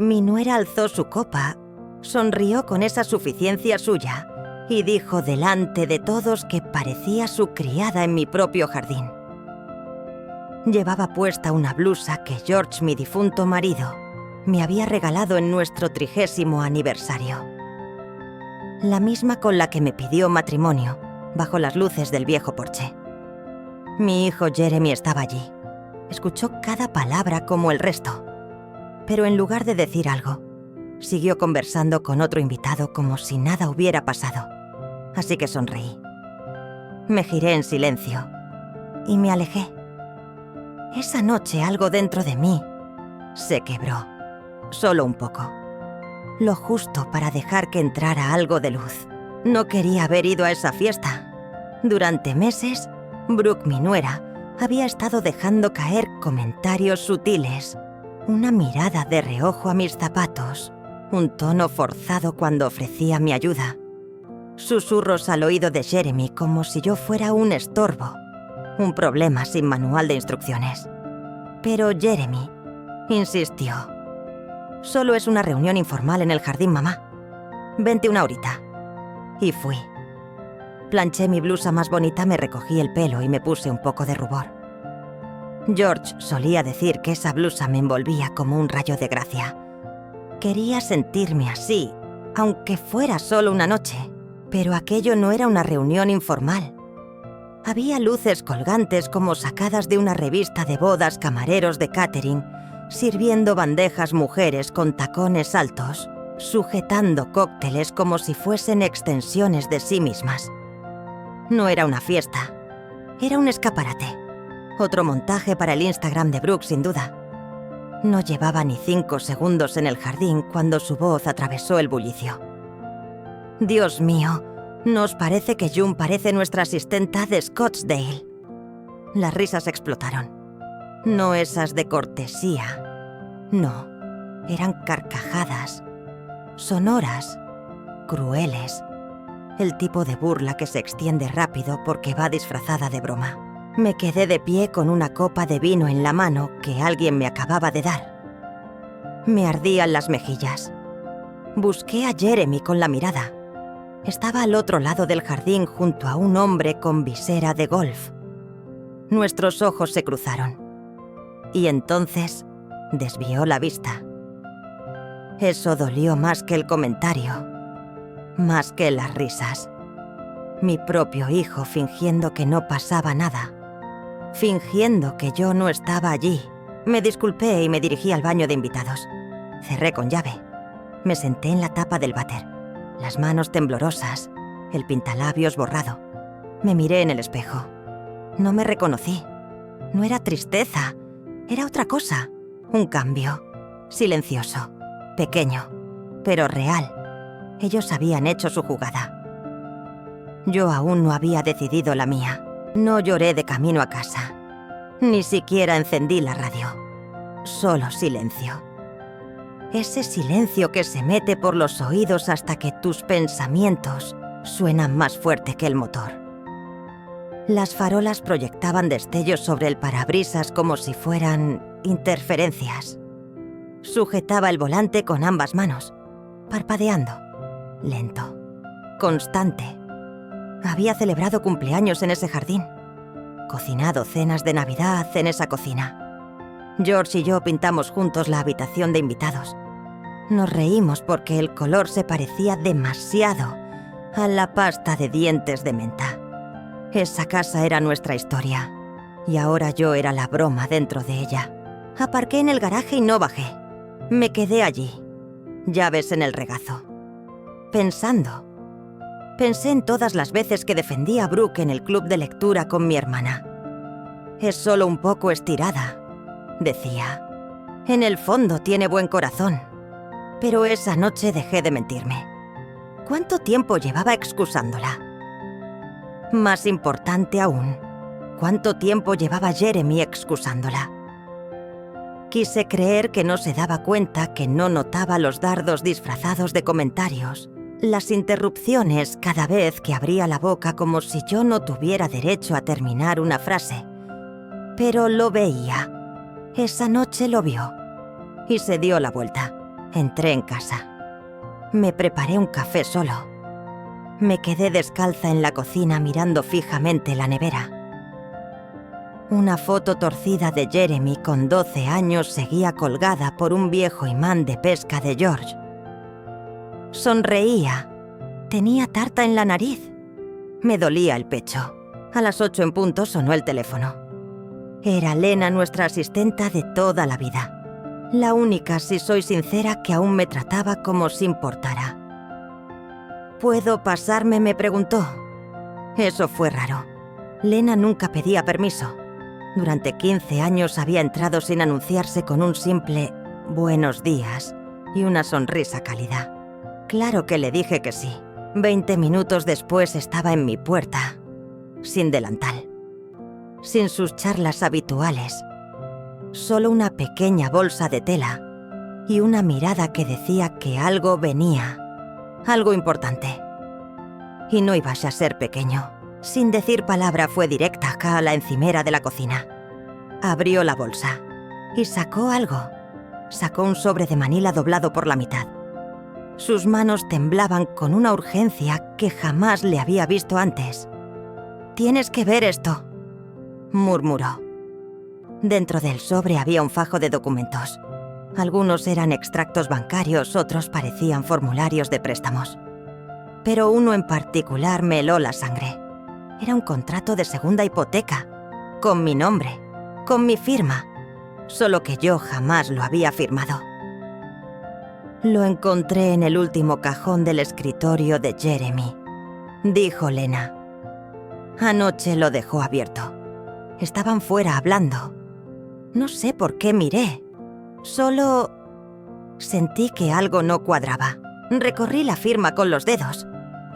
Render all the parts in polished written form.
Mi nuera alzó su copa, sonrió con esa suficiencia suya y dijo delante de todos que parecía su criada en mi propio jardín. Llevaba puesta una blusa que George, mi difunto marido, me había regalado en nuestro 30º aniversario. La misma con la que me pidió matrimonio, bajo las luces del viejo porche. Mi hijo Jeremy estaba allí. Escuchó cada palabra como el resto, pero en lugar de decir algo, siguió conversando con otro invitado como si nada hubiera pasado. Así que sonreí. Me giré en silencio y me alejé. Esa noche algo dentro de mí se quebró, solo un poco. Lo justo para dejar que entrara algo de luz. No quería haber ido a esa fiesta. Durante meses, Brooke, mi nuera, había estado dejando caer comentarios sutiles, una mirada de reojo a mis zapatos, un tono forzado cuando ofrecía mi ayuda, susurros al oído de Jeremy como si yo fuera un estorbo, un problema sin manual de instrucciones. Pero Jeremy insistió. Solo es una reunión informal en el jardín, mamá. Vente una horita. Y fui. Planché mi blusa más bonita, me recogí el pelo y me puse un poco de rubor. George solía decir que esa blusa me envolvía como un rayo de gracia. Quería sentirme así, aunque fuera solo una noche, pero aquello no era una reunión informal. Había luces colgantes como sacadas de una revista de bodas, camareros de catering, sirviendo bandejas mujeres con tacones altos, sujetando cócteles como si fuesen extensiones de sí mismas. No era una fiesta, era un escaparate, otro montaje para el Instagram de Brooke sin duda. No llevaba ni 5 segundos en el jardín cuando su voz atravesó el bullicio. Dios mío, ¿nos parece que June parece nuestra asistenta de Scottsdale? Las risas explotaron. No esas de cortesía. No, eran carcajadas. Sonoras, crueles. El tipo de burla que se extiende rápido porque va disfrazada de broma. Me quedé de pie con una copa de vino en la mano que alguien me acababa de dar. Me ardían las mejillas. Busqué a Jeremy con la mirada. Estaba al otro lado del jardín junto a un hombre con visera de golf. Nuestros ojos se cruzaron. Y entonces desvió la vista. Eso dolió más que el comentario, más que las risas. Mi propio hijo fingiendo que no pasaba nada, fingiendo que yo no estaba allí. Me disculpé y me dirigí al baño de invitados. Cerré con llave. Me senté en la tapa del váter, las manos temblorosas, el pintalabios borrado. Me miré en el espejo. No me reconocí. No era tristeza. Era otra cosa, un cambio, silencioso, pequeño, pero real. Ellos habían hecho su jugada. Yo aún no había decidido la mía. No lloré de camino a casa. Ni siquiera encendí la radio. Solo silencio. Ese silencio que se mete por los oídos hasta que tus pensamientos suenan más fuerte que el motor. Las farolas proyectaban destellos sobre el parabrisas como si fueran interferencias. Sujetaba el volante con ambas manos, parpadeando, lento, constante. Había celebrado cumpleaños en ese jardín, cocinado cenas de Navidad en esa cocina. George y yo pintamos juntos la habitación de invitados. Nos reímos porque el color se parecía demasiado a la pasta de dientes de menta. Esa casa era nuestra historia, y ahora yo era la broma dentro de ella. Aparqué en el garaje y no bajé. Me quedé allí, llaves en el regazo. Pensando. Pensé en todas las veces que defendí a Brooke en el club de lectura con mi hermana. Es solo un poco estirada, decía. En el fondo tiene buen corazón. Pero esa noche dejé de mentirme. ¿Cuánto tiempo llevaba excusándola? Más importante aún, ¿cuánto tiempo llevaba Jeremy excusándola? Quise creer que no se daba cuenta, que no notaba los dardos disfrazados de comentarios, las interrupciones cada vez que abría la boca como si yo no tuviera derecho a terminar una frase. Pero lo veía. Esa noche lo vio y se dio la vuelta. Entré en casa. Me preparé un café solo. Me quedé descalza en la cocina mirando fijamente la nevera. Una foto torcida de Jeremy con 12 años seguía colgada por un viejo imán de pesca de George. Sonreía. Tenía tarta en la nariz. Me dolía el pecho. A las 8 en punto sonó el teléfono. Era Lena, nuestra asistenta de toda la vida. La única, si soy sincera, que aún me trataba como si importara. ¿Puedo pasarme?, me preguntó. Eso fue raro. Lena nunca pedía permiso. Durante 15 años había entrado sin anunciarse con un simple «buenos días» y una sonrisa cálida. Claro que le dije que sí. 20 minutos después estaba en mi puerta, sin delantal, sin sus charlas habituales, solo una pequeña bolsa de tela y una mirada que decía que algo venía, algo importante. Y no iba a ser pequeño. Sin decir palabra fue directa acá a la encimera de la cocina. Abrió la bolsa y sacó algo. Sacó un sobre de manila doblado por la mitad. Sus manos temblaban con una urgencia que jamás le había visto antes. «Tienes que ver esto», murmuró. Dentro del sobre había un fajo de documentos. Algunos eran extractos bancarios, otros parecían formularios de préstamos. Pero uno en particular me heló la sangre. Era un contrato de segunda hipoteca, con mi nombre, con mi firma, solo que yo jamás lo había firmado. Lo encontré en el último cajón del escritorio de Jeremy, dijo Lena. Anoche lo dejó abierto. Estaban fuera hablando. No sé por qué miré. Solo sentí que algo no cuadraba. Recorrí la firma con los dedos.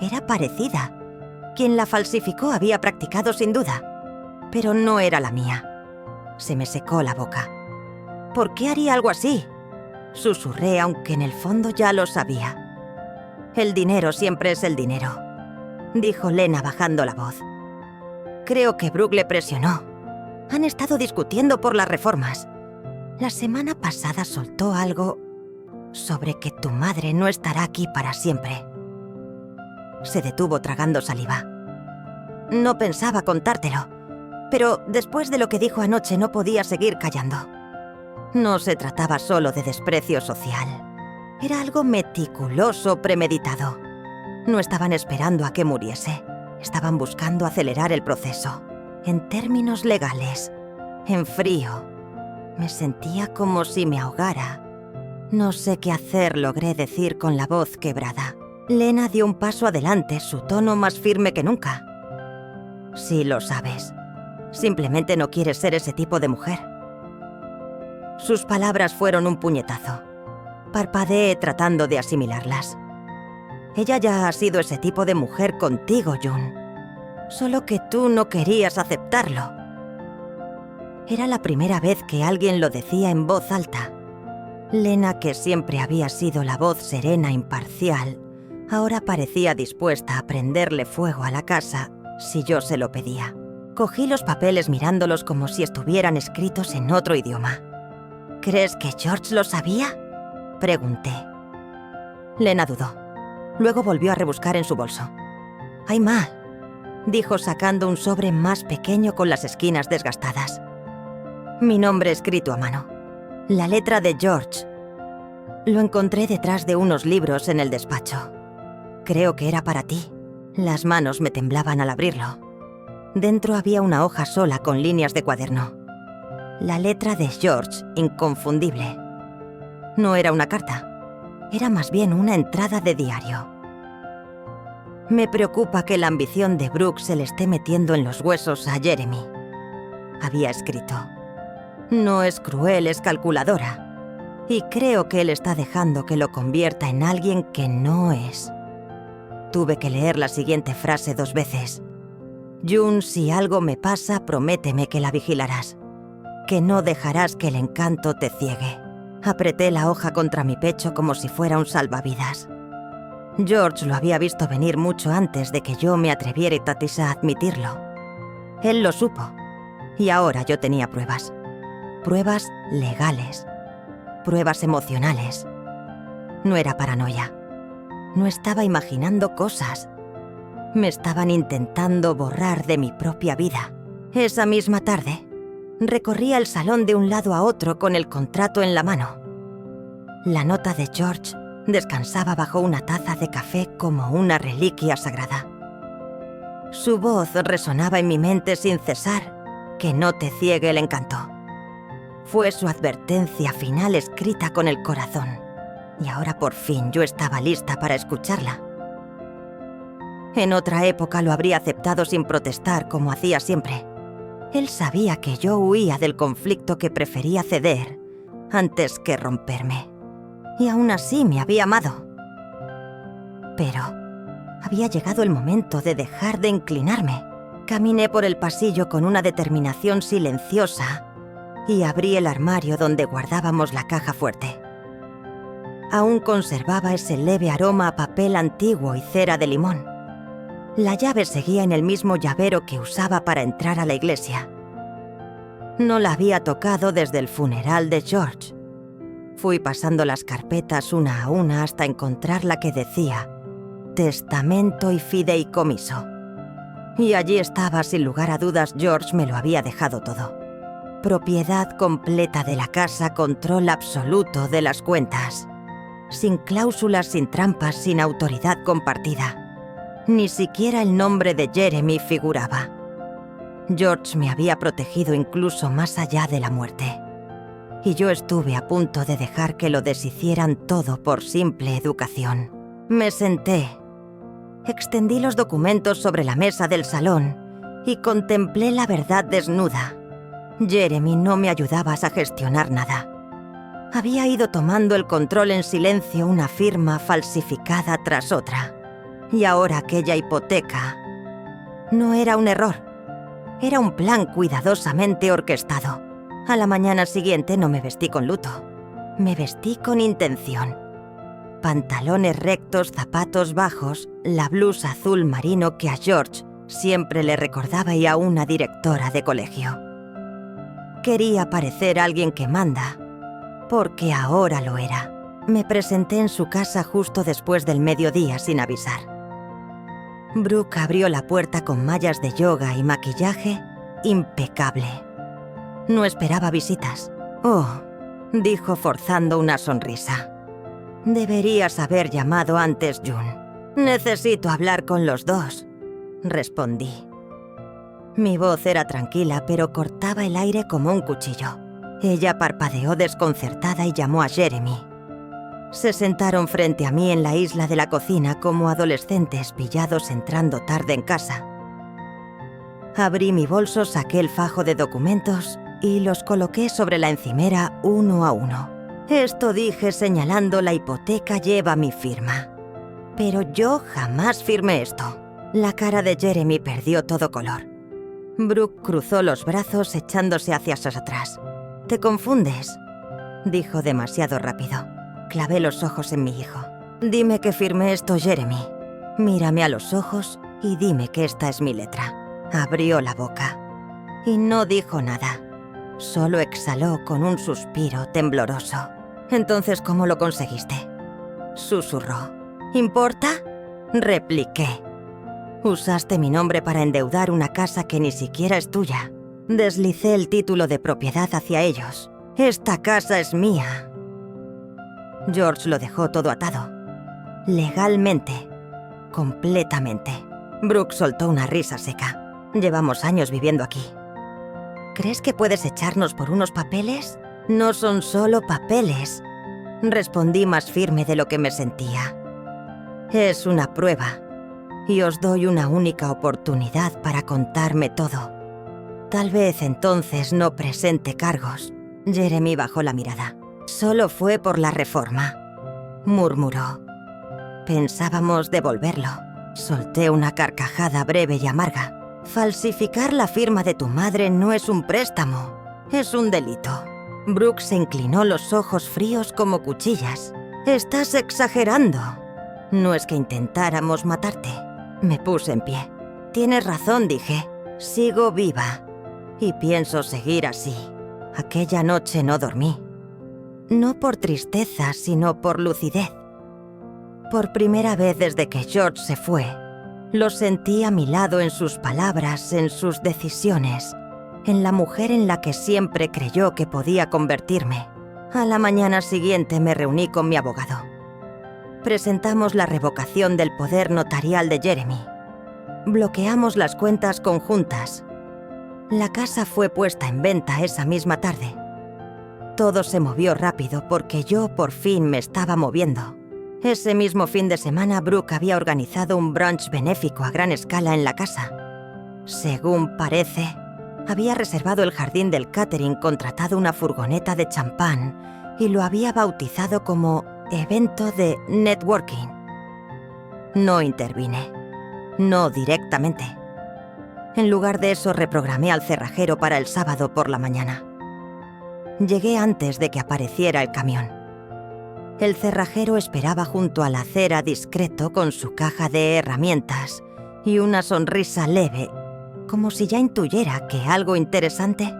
Era parecida. Quien la falsificó había practicado sin duda, pero no era la mía. Se me secó la boca. ¿Por qué haría algo así?, susurré, aunque en el fondo ya lo sabía. El dinero siempre es el dinero, dijo Lena bajando la voz. Creo que Brooke le presionó. Han estado discutiendo por las reformas. La semana pasada soltó algo sobre que tu madre no estará aquí para siempre. Se detuvo tragando saliva. No pensaba contártelo, pero después de lo que dijo anoche no podía seguir callando. No se trataba solo de desprecio social. Era algo meticuloso, premeditado. No estaban esperando a que muriese. Estaban buscando acelerar el proceso. En términos legales. En frío. Me sentía como si me ahogara. No sé qué hacer, logré decir con la voz quebrada. Lena dio un paso adelante, su tono más firme que nunca. Sí lo sabes. Simplemente no quieres ser ese tipo de mujer. Sus palabras fueron un puñetazo. Parpadeé tratando de asimilarlas. Ella ya ha sido ese tipo de mujer contigo, June. Solo que tú no querías aceptarlo. Era la primera vez que alguien lo decía en voz alta. Lena, que siempre había sido la voz serena, imparcial, ahora parecía dispuesta a prenderle fuego a la casa si yo se lo pedía. Cogí los papeles mirándolos como si estuvieran escritos en otro idioma. ¿Crees que George lo sabía?, pregunté. Lena dudó. Luego volvió a rebuscar en su bolso. «Hay más», dijo sacando un sobre más pequeño con las esquinas desgastadas. Mi nombre escrito a mano. La letra de George. Lo encontré detrás de unos libros en el despacho. Creo que era para ti. Las manos me temblaban al abrirlo. Dentro había una hoja sola con líneas de cuaderno. La letra de George, inconfundible. No era una carta. Era más bien una entrada de diario. Me preocupa que la ambición de Brooke se le esté metiendo en los huesos a Jeremy. Había escrito. No es cruel, es calculadora. Y creo que él está dejando que lo convierta en alguien que no es. Tuve que leer la siguiente frase 2 veces. June, si algo me pasa, prométeme que la vigilarás. Que no dejarás que el encanto te ciegue. Apreté la hoja contra mi pecho como si fuera un salvavidas. George lo había visto venir mucho antes de que yo me atreviera a admitirlo. Él lo supo. Y ahora yo tenía pruebas. Pruebas legales. Pruebas emocionales. No era paranoia. No estaba imaginando cosas. Me estaban intentando borrar de mi propia vida. Esa misma tarde, recorría el salón de un lado a otro con el contrato en la mano. La nota de George descansaba bajo una taza de café como una reliquia sagrada. Su voz resonaba en mi mente sin cesar, que no te ciegue el encanto. Fue su advertencia final escrita con el corazón, y ahora por fin yo estaba lista para escucharla. En otra época lo habría aceptado sin protestar como hacía siempre. Él sabía que yo huía del conflicto, que prefería ceder antes que romperme. Y aún así me había amado. Pero había llegado el momento de dejar de inclinarme. Caminé por el pasillo con una determinación silenciosa y abrí el armario donde guardábamos la caja fuerte. Aún conservaba ese leve aroma a papel antiguo y cera de limón. La llave seguía en el mismo llavero que usaba para entrar a la iglesia. No la había tocado desde el funeral de George. Fui pasando las carpetas una a una hasta encontrar la que decía Testamento y fideicomiso. Y allí estaba, sin lugar a dudas. George me lo había dejado todo. Propiedad completa de la casa, control absoluto de las cuentas. Sin cláusulas, sin trampas, sin autoridad compartida. Ni siquiera el nombre de Jeremy figuraba. George me había protegido incluso más allá de la muerte. Y yo estuve a punto de dejar que lo deshicieran todo por simple educación. Me senté, extendí los documentos sobre la mesa del salón y contemplé la verdad desnuda. Jeremy no me ayudaba a gestionar nada. Había ido tomando el control en silencio, una firma falsificada tras otra. Y ahora aquella hipoteca no era un error. Era un plan cuidadosamente orquestado. A la mañana siguiente no me vestí con luto. Me vestí con intención. Pantalones rectos, zapatos bajos, la blusa azul marino que a George siempre le recordaba y a una directora de colegio. Quería parecer alguien que manda, porque ahora lo era. Me presenté en su casa justo después del mediodía sin avisar. Brooke abrió la puerta con mallas de yoga y maquillaje impecable. No esperaba visitas. Oh, dijo forzando una sonrisa. Deberías haber llamado antes, June. Necesito hablar con los dos, respondí. Mi voz era tranquila, pero cortaba el aire como un cuchillo. Ella parpadeó desconcertada y llamó a Jeremy. Se sentaron frente a mí en la isla de la cocina como adolescentes pillados entrando tarde en casa. Abrí mi bolso, saqué el fajo de documentos y los coloqué sobre la encimera uno a uno. Esto dije señalando la hipoteca lleva mi firma. Pero yo jamás firmé esto. La cara de Jeremy perdió todo color. Brooke cruzó los brazos echándose hacia atrás. «Te confundes», dijo demasiado rápido. Clavé los ojos en mi hijo. «Dime que firmé esto, Jeremy. Mírame a los ojos y dime que esta es mi letra». Abrió la boca y no dijo nada. Solo exhaló con un suspiro tembloroso. «Entonces, ¿cómo lo conseguiste?», susurró. «¿Importa?», repliqué. «Usaste mi nombre para endeudar una casa que ni siquiera es tuya». Deslicé el título de propiedad hacia ellos. «Esta casa es mía». George lo dejó todo atado. Legalmente. Completamente. Brooke soltó una risa seca. «Llevamos años viviendo aquí». «¿Crees que puedes echarnos por unos papeles?». «No son solo papeles», respondí más firme de lo que me sentía. «Es una prueba, y os doy una única oportunidad para contarme todo. Tal vez entonces no presente cargos». Jeremy bajó la mirada. «Solo fue por la reforma», murmuró. «Pensábamos devolverlo». Solté una carcajada breve y amarga. «Falsificar la firma de tu madre no es un préstamo, es un delito». Brooke se inclinó, los ojos fríos como cuchillas. «Estás exagerando». «No es que intentáramos matarte». Me puse en pie. «Tienes razón», dije. «Sigo viva. Y pienso seguir así». Aquella noche no dormí. No por tristeza, sino por lucidez. Por primera vez desde que George se fue, lo sentí a mi lado en sus palabras, en sus decisiones, en la mujer en la que siempre creyó que podía convertirme. A la mañana siguiente me reuní con mi abogado. Presentamos la revocación del poder notarial de Jeremy. Bloqueamos las cuentas conjuntas. La casa fue puesta en venta esa misma tarde. Todo se movió rápido porque yo por fin me estaba moviendo. Ese mismo fin de semana, Brooke había organizado un brunch benéfico a gran escala en la casa. Según parece, había reservado el jardín del catering, contratado una furgoneta de champán y lo había bautizado como evento de networking. No intervine. No directamente. En lugar de eso, reprogramé al cerrajero para el sábado por la mañana. Llegué antes de que apareciera el camión. El cerrajero esperaba junto a la acera discreto con su caja de herramientas y una sonrisa leve, como si ya intuyera que algo interesante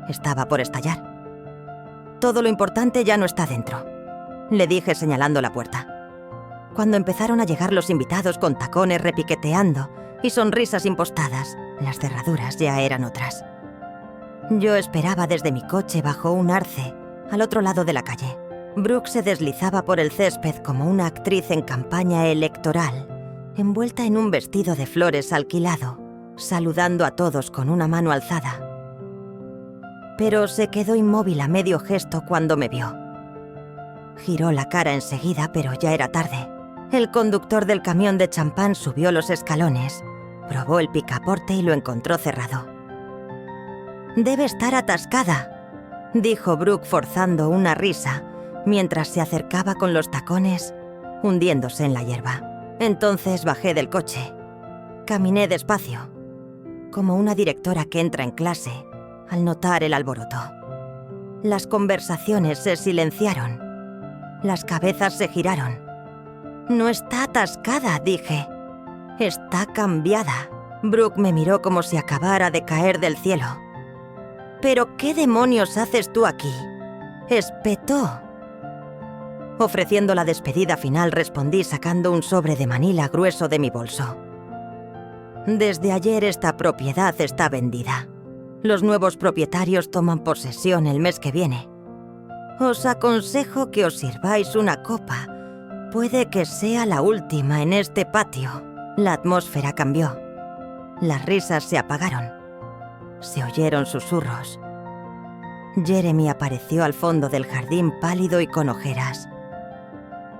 estaba por estallar. «Todo lo importante ya no está dentro», le dije señalando la puerta. Cuando empezaron a llegar los invitados con tacones repiqueteando y sonrisas impostadas, las cerraduras ya eran otras. Yo esperaba desde mi coche bajo un arce, al otro lado de la calle. Brooke se deslizaba por el césped como una actriz en campaña electoral, envuelta en un vestido de flores alquilado, saludando a todos con una mano alzada. Pero se quedó inmóvil a medio gesto cuando me vio. Giró la cara enseguida, pero ya era tarde. El conductor del camión de champán subió los escalones, probó el picaporte y lo encontró cerrado. «Debe estar atascada», dijo Brooke forzando una risa, mientras se acercaba con los tacones, hundiéndose en la hierba. Entonces bajé del coche. Caminé despacio, como una directora que entra en clase al notar el alboroto. Las conversaciones se silenciaron. Las cabezas se giraron. «No está atascada», dije. «Está cambiada». Brooke me miró como si acabara de caer del cielo. «¿Pero qué demonios haces tú aquí?», espetó. Ofreciendo la despedida final, respondí sacando un sobre de manila grueso de mi bolso. «Desde ayer esta propiedad está vendida. Los nuevos propietarios toman posesión el mes que viene. Os aconsejo que os sirváis una copa. Puede que sea la última en este patio». La atmósfera cambió. Las risas se apagaron. Se oyeron susurros. Jeremy apareció al fondo del jardín pálido y con ojeras.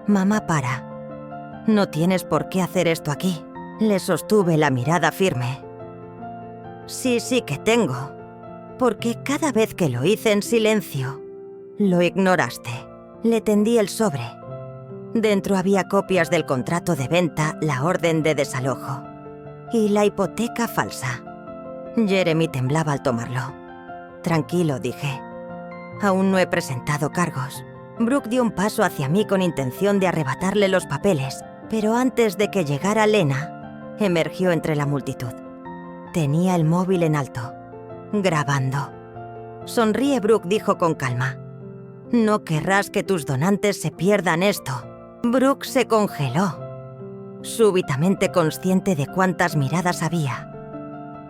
«Mamá, para. No tienes por qué hacer esto aquí». Le sostuve la mirada firme. «Sí que tengo. Porque cada vez que lo hice en silencio, lo ignoraste». Le tendí el sobre. Dentro había copias del contrato de venta, la orden de desalojo y la hipoteca falsa. Jeremy temblaba al tomarlo. «Tranquilo», dije. «Aún no he presentado cargos». Brooke dio un paso hacia mí con intención de arrebatarle los papeles, pero antes de que llegara Lena, emergió entre la multitud. Tenía el móvil en alto, grabando. «Sonríe, Brooke», dijo con calma. «No querrás que tus donantes se pierdan esto». Brooke se congeló, súbitamente consciente de cuántas miradas había.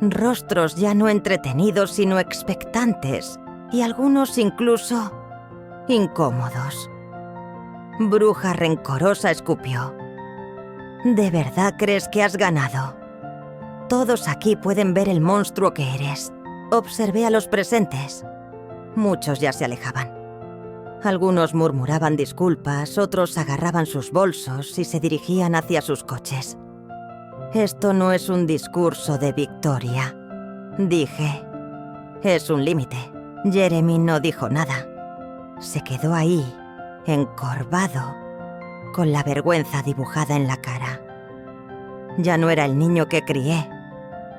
Rostros ya no entretenidos, sino expectantes, y algunos incluso incómodos. Bruja rencorosa escupió. «¿De verdad crees que has ganado? Todos aquí pueden ver el monstruo que eres». Observé a los presentes. Muchos ya se alejaban. Algunos murmuraban disculpas, otros agarraban sus bolsos y se dirigían hacia sus coches. «Esto no es un discurso de victoria», dije. «Es un límite». Jeremy no dijo nada. Se quedó ahí, encorvado, con la vergüenza dibujada en la cara. Ya no era el niño que crié.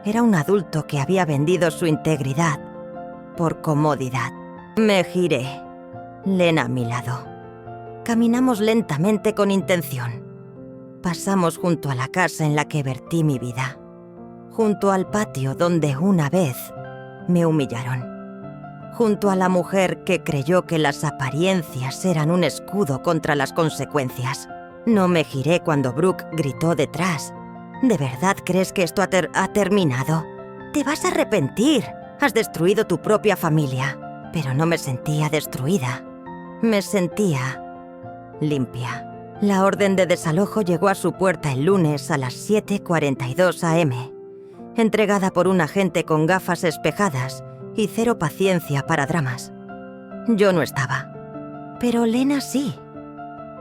Era un adulto que había vendido su integridad por comodidad. Me giré. Lena a mi lado. Caminamos lentamente con intención. Pasamos junto a la casa en la que vertí mi vida. Junto al patio donde una vez me humillaron. Junto a la mujer que creyó que las apariencias eran un escudo contra las consecuencias. No me giré cuando Brooke gritó detrás. ¿De verdad crees que esto ha terminado? Te vas a arrepentir. Has destruido tu propia familia. Pero no me sentía destruida. Me sentía limpia. La orden de desalojo llegó a su puerta el lunes a las 7:42 am, entregada por un agente con gafas espejadas y cero paciencia para dramas. Yo no estaba, pero Lena sí.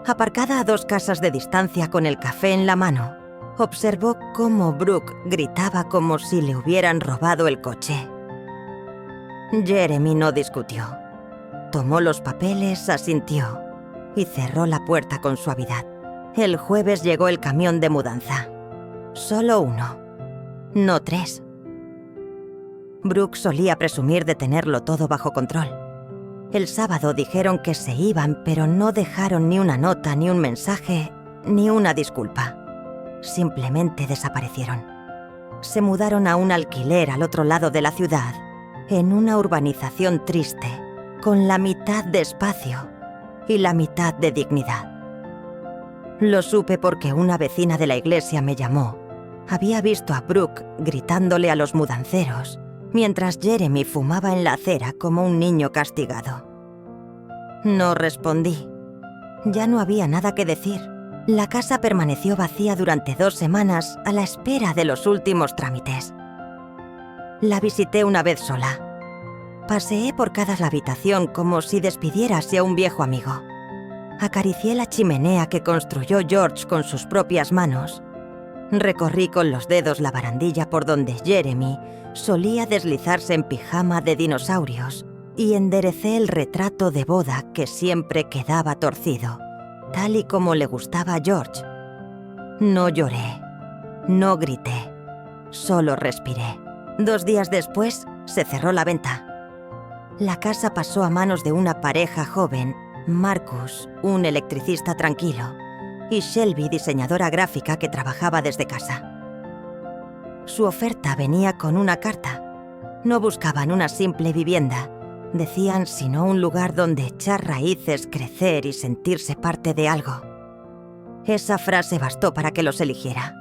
Aparcada a 2 casas de distancia con el café en la mano, observó cómo Brooke gritaba como si le hubieran robado el coche. Jeremy no discutió. Tomó los papeles, asintió y cerró la puerta con suavidad. El jueves llegó el camión de mudanza. Solo 1, no 3. Brooke solía presumir de tenerlo todo bajo control. El sábado dijeron que se iban, pero no dejaron ni una nota, ni un mensaje, ni una disculpa. Simplemente desaparecieron. Se mudaron a un alquiler al otro lado de la ciudad, en una urbanización triste, con la mitad de espacio y la mitad de dignidad. Lo supe porque una vecina de la iglesia me llamó. Había visto a Brooke gritándole a los mudanceros, mientras Jeremy fumaba en la acera como un niño castigado. No respondí. Ya no había nada que decir. La casa permaneció vacía durante 2 semanas a la espera de los últimos trámites. La visité una vez sola. Paseé por cada habitación como si despidiérase a un viejo amigo. Acaricié la chimenea que construyó George con sus propias manos. Recorrí con los dedos la barandilla por donde Jeremy solía deslizarse en pijama de dinosaurios y enderecé el retrato de boda que siempre quedaba torcido, tal y como le gustaba a George. No lloré, no grité, solo respiré. 2 días después se cerró la venta. La casa pasó a manos de una pareja joven, Marcus, un electricista tranquilo, y Shelby, diseñadora gráfica que trabajaba desde casa. Su oferta venía con una carta. No buscaban una simple vivienda, decían, sino un lugar donde echar raíces, crecer y sentirse parte de algo. Esa frase bastó para que los eligiera.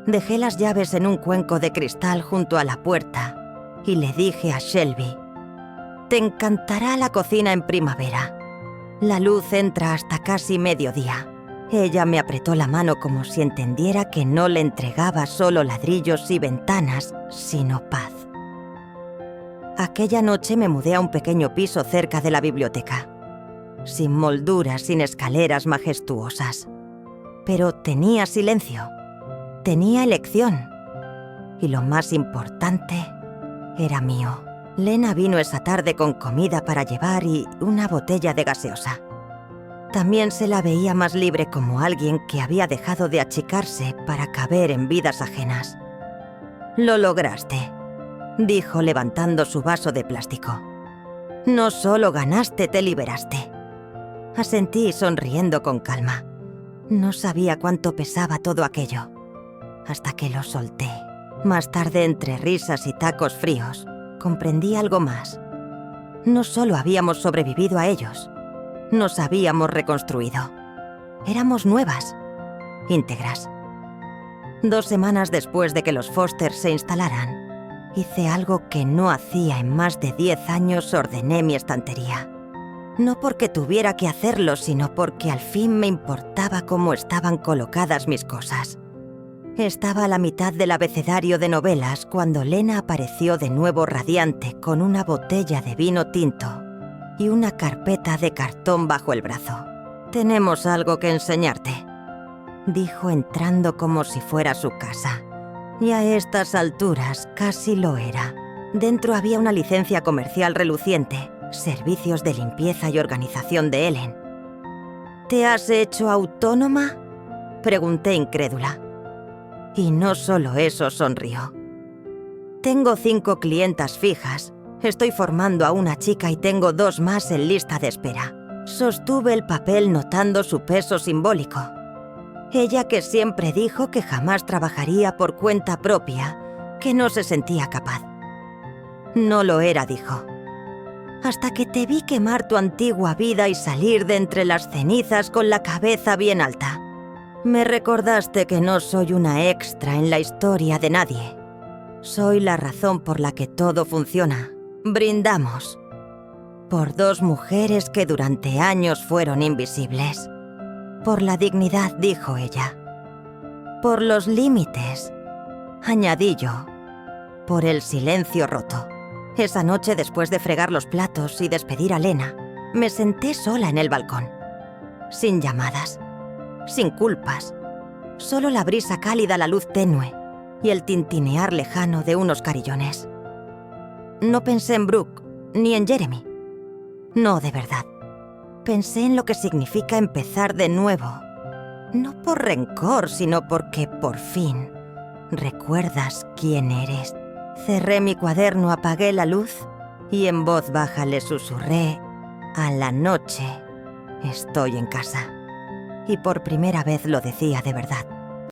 Dejé las llaves en un cuenco de cristal junto a la puerta y le dije a Shelby: «Te encantará la cocina en primavera. La luz entra hasta casi mediodía». Ella me apretó la mano como si entendiera que no le entregaba solo ladrillos y ventanas, sino paz. Aquella noche me mudé a un pequeño piso cerca de la biblioteca, sin molduras, sin escaleras majestuosas. Pero tenía silencio, tenía elección, y lo más importante era mío. Lena vino esa tarde con comida para llevar y una botella de gaseosa. También se la veía más libre, como alguien que había dejado de achicarse para caber en vidas ajenas. «Lo lograste», dijo levantando su vaso de plástico. «No solo ganaste, te liberaste». Asentí sonriendo con calma. No sabía cuánto pesaba todo aquello, hasta que lo solté. Más tarde, entre risas y tacos fríos, comprendí algo más. No solo habíamos sobrevivido a ellos, nos habíamos reconstruido. Éramos nuevas, íntegras. 2 semanas después de que los Foster se instalaran, hice algo que no hacía en más de 10 años. Ordené mi estantería. No porque tuviera que hacerlo, sino porque al fin me importaba cómo estaban colocadas mis cosas. Estaba a la mitad del abecedario de novelas cuando Lena apareció de nuevo radiante con una botella de vino tinto y una carpeta de cartón bajo el brazo. «Tenemos algo que enseñarte», dijo entrando como si fuera su casa. Y a estas alturas casi lo era. Dentro había una licencia comercial reluciente, servicios de limpieza y organización de Ellen. «¿Te has hecho autónoma?», pregunté incrédula. Y no solo eso, sonrió. «Tengo 5 clientas fijas. Estoy formando a una chica y tengo 2 más en lista de espera». Sostuve el papel notando su peso simbólico. Ella, que siempre dijo que jamás trabajaría por cuenta propia, que no se sentía capaz. No lo era, dijo. hasta que te vi quemar tu antigua vida y salir de entre las cenizas con la cabeza bien alta. Me recordaste que no soy una extra en la historia de nadie. Soy la razón por la que todo funciona. Brindamos. Por 2 mujeres que durante años fueron invisibles. Por la dignidad, dijo ella. Por los límites, añadí yo. Por el silencio roto. Esa noche, después de fregar los platos y despedir a Lena, me senté sola en el balcón. Sin llamadas, sin culpas. Solo la brisa cálida, la luz tenue y el tintinear lejano de unos carillones. No pensé en Brooke ni en Jeremy. No, de verdad. Pensé en lo que significa empezar de nuevo. No por rencor, sino porque, por fin, recuerdas quién eres. Cerré mi cuaderno, apagué la luz y en voz baja le susurré: a la noche estoy en casa. Y por primera vez lo decía de verdad.